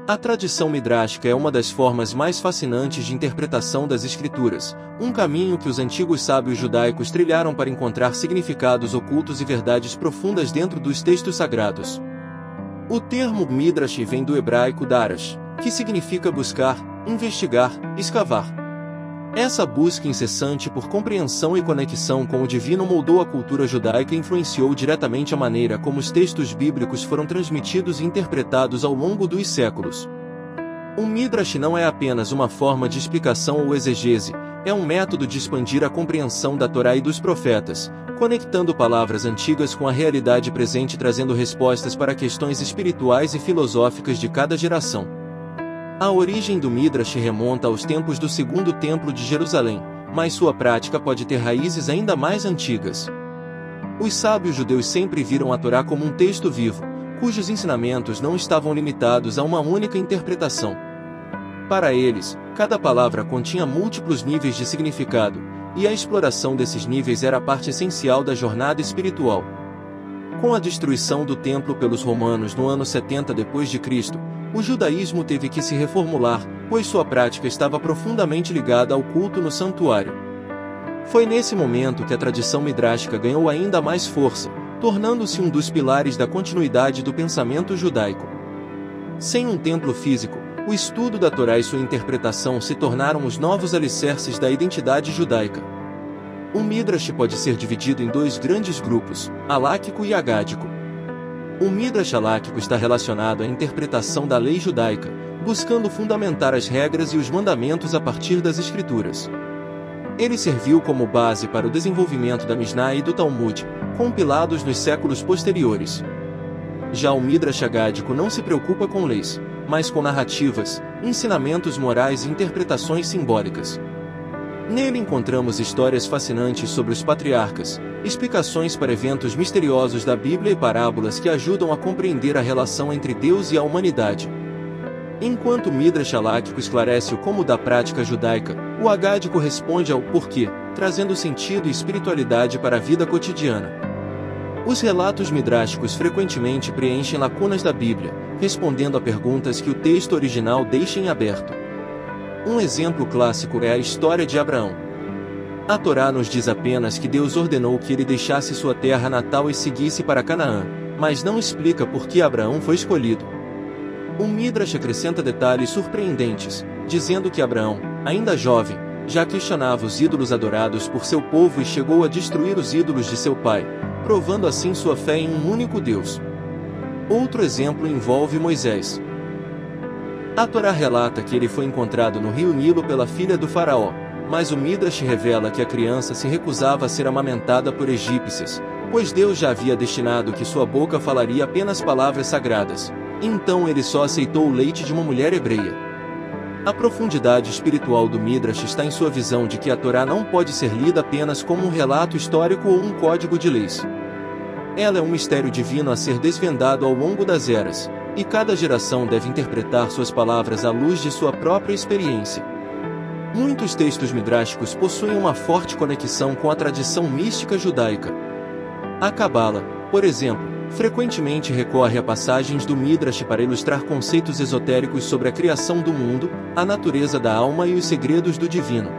A tradição midráshika é uma das formas mais fascinantes de interpretação das Escrituras, um caminho que os antigos sábios judaicos trilharam para encontrar significados ocultos e verdades profundas dentro dos textos sagrados. O termo midrash vem do hebraico darash, que significa buscar, investigar, escavar. Essa busca incessante por compreensão e conexão com o divino moldou a cultura judaica e influenciou diretamente a maneira como os textos bíblicos foram transmitidos e interpretados ao longo dos séculos. O midrash não é apenas uma forma de explicação ou exegese, é um método de expandir a compreensão da Torá e dos profetas, conectando palavras antigas com a realidade presente e trazendo respostas para questões espirituais e filosóficas de cada geração. A origem do midrash remonta aos tempos do Segundo Templo de Jerusalém, mas sua prática pode ter raízes ainda mais antigas. Os sábios judeus sempre viram a Torá como um texto vivo, cujos ensinamentos não estavam limitados a uma única interpretação. Para eles, cada palavra continha múltiplos níveis de significado, e a exploração desses níveis era a parte essencial da jornada espiritual. Com a destruição do templo pelos romanos no ano 70 d.C., o judaísmo teve que se reformular, pois sua prática estava profundamente ligada ao culto no santuário. Foi nesse momento que a tradição midráshika ganhou ainda mais força, tornando-se um dos pilares da continuidade do pensamento judaico. Sem um templo físico, o estudo da Torá e sua interpretação se tornaram os novos alicerces da identidade judaica. O midrash pode ser dividido em dois grandes grupos, halakhico e agádico. O midrash halakhico está relacionado à interpretação da lei judaica, buscando fundamentar as regras e os mandamentos a partir das escrituras. Ele serviu como base para o desenvolvimento da Mishnah e do Talmud, compilados nos séculos posteriores. Já o midrash agádico não se preocupa com leis, mas com narrativas, ensinamentos morais e interpretações simbólicas. Nele encontramos histórias fascinantes sobre os patriarcas, explicações para eventos misteriosos da Bíblia e parábolas que ajudam a compreender a relação entre Deus e a humanidade. Enquanto o midrash halakhico esclarece o como da prática judaica, o agádico responde ao porquê, trazendo sentido e espiritualidade para a vida cotidiana. Os relatos midráshicos frequentemente preenchem lacunas da Bíblia, respondendo a perguntas que o texto original deixa em aberto. Um exemplo clássico é a história de Abraão. A Torá nos diz apenas que Deus ordenou que ele deixasse sua terra natal e seguisse para Canaã, mas não explica por que Abraão foi escolhido. O midrash acrescenta detalhes surpreendentes, dizendo que Abraão, ainda jovem, já questionava os ídolos adorados por seu povo e chegou a destruir os ídolos de seu pai, provando assim sua fé em um único Deus. Outro exemplo envolve Moisés. A Torá relata que ele foi encontrado no rio Nilo pela filha do faraó, mas o midrash revela que a criança se recusava a ser amamentada por egípcias, pois Deus já havia destinado que sua boca falaria apenas palavras sagradas. Então ele só aceitou o leite de uma mulher hebreia. A profundidade espiritual do midrash está em sua visão de que a Torá não pode ser lida apenas como um relato histórico ou um código de leis. Ela é um mistério divino a ser desvendado ao longo das eras, e cada geração deve interpretar suas palavras à luz de sua própria experiência. Muitos textos midráshicos possuem uma forte conexão com a tradição mística judaica. A Cabala, por exemplo, frequentemente recorre a passagens do midrash para ilustrar conceitos esotéricos sobre a criação do mundo, a natureza da alma e os segredos do divino.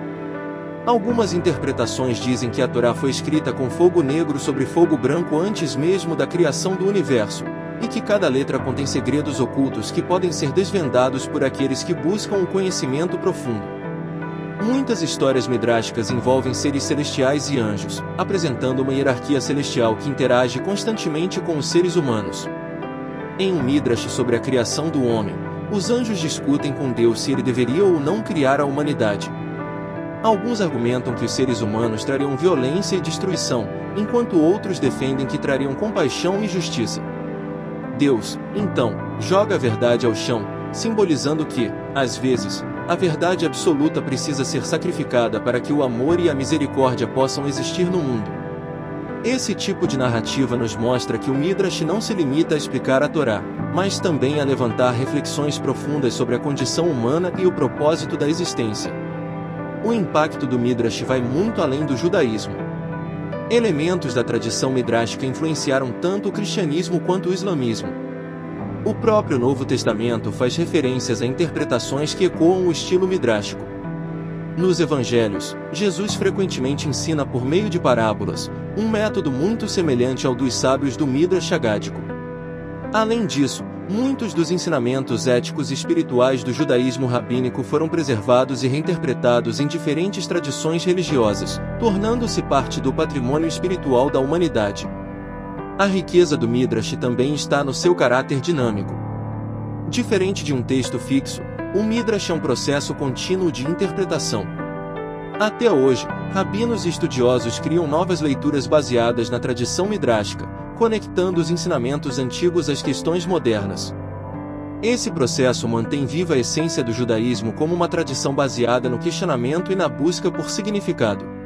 Algumas interpretações dizem que a Torá foi escrita com fogo negro sobre fogo branco antes mesmo da criação do universo, e que cada letra contém segredos ocultos que podem ser desvendados por aqueles que buscam o conhecimento profundo. Muitas histórias midráshicas envolvem seres celestiais e anjos, apresentando uma hierarquia celestial que interage constantemente com os seres humanos. Em um midrash sobre a criação do homem, os anjos discutem com Deus se ele deveria ou não criar a humanidade. Alguns argumentam que os seres humanos trariam violência e destruição, enquanto outros defendem que trariam compaixão e justiça. Deus, então, joga a verdade ao chão, simbolizando que, às vezes, a verdade absoluta precisa ser sacrificada para que o amor e a misericórdia possam existir no mundo. Esse tipo de narrativa nos mostra que o midrash não se limita a explicar a Torá, mas também a levantar reflexões profundas sobre a condição humana e o propósito da existência. O impacto do midrash vai muito além do judaísmo. Elementos da tradição midráshika influenciaram tanto o cristianismo quanto o islamismo. O próprio Novo Testamento faz referências a interpretações que ecoam o estilo midrástico. Nos Evangelhos, Jesus frequentemente ensina por meio de parábolas, um método muito semelhante ao dos sábios do Midrash Hagádico. Além disso, muitos dos ensinamentos éticos e espirituais do judaísmo rabínico foram preservados e reinterpretados em diferentes tradições religiosas, tornando-se parte do patrimônio espiritual da humanidade. A riqueza do Midrash também está no seu caráter dinâmico. Diferente de um texto fixo, o Midrash é um processo contínuo de interpretação. Até hoje, rabinos e estudiosos criam novas leituras baseadas na tradição midrástica, conectando os ensinamentos antigos às questões modernas. Esse processo mantém viva a essência do judaísmo como uma tradição baseada no questionamento e na busca por significado.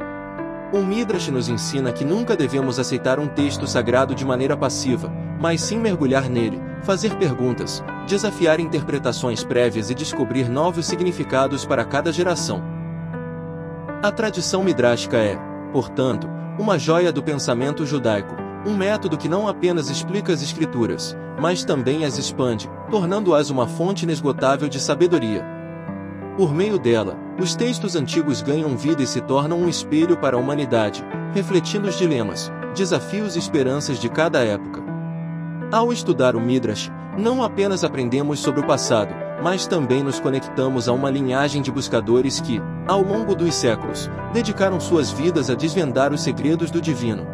O Midrash nos ensina que nunca devemos aceitar um texto sagrado de maneira passiva, mas sim mergulhar nele, fazer perguntas, desafiar interpretações prévias e descobrir novos significados para cada geração. A tradição midrástica é, portanto, uma joia do pensamento judaico, um método que não apenas explica as escrituras, mas também as expande, tornando-as uma fonte inesgotável de sabedoria. Por meio dela, os textos antigos ganham vida e se tornam um espelho para a humanidade, refletindo os dilemas, desafios e esperanças de cada época. Ao estudar o Midrash, não apenas aprendemos sobre o passado, mas também nos conectamos a uma linhagem de buscadores que, ao longo dos séculos, dedicaram suas vidas a desvendar os segredos do divino.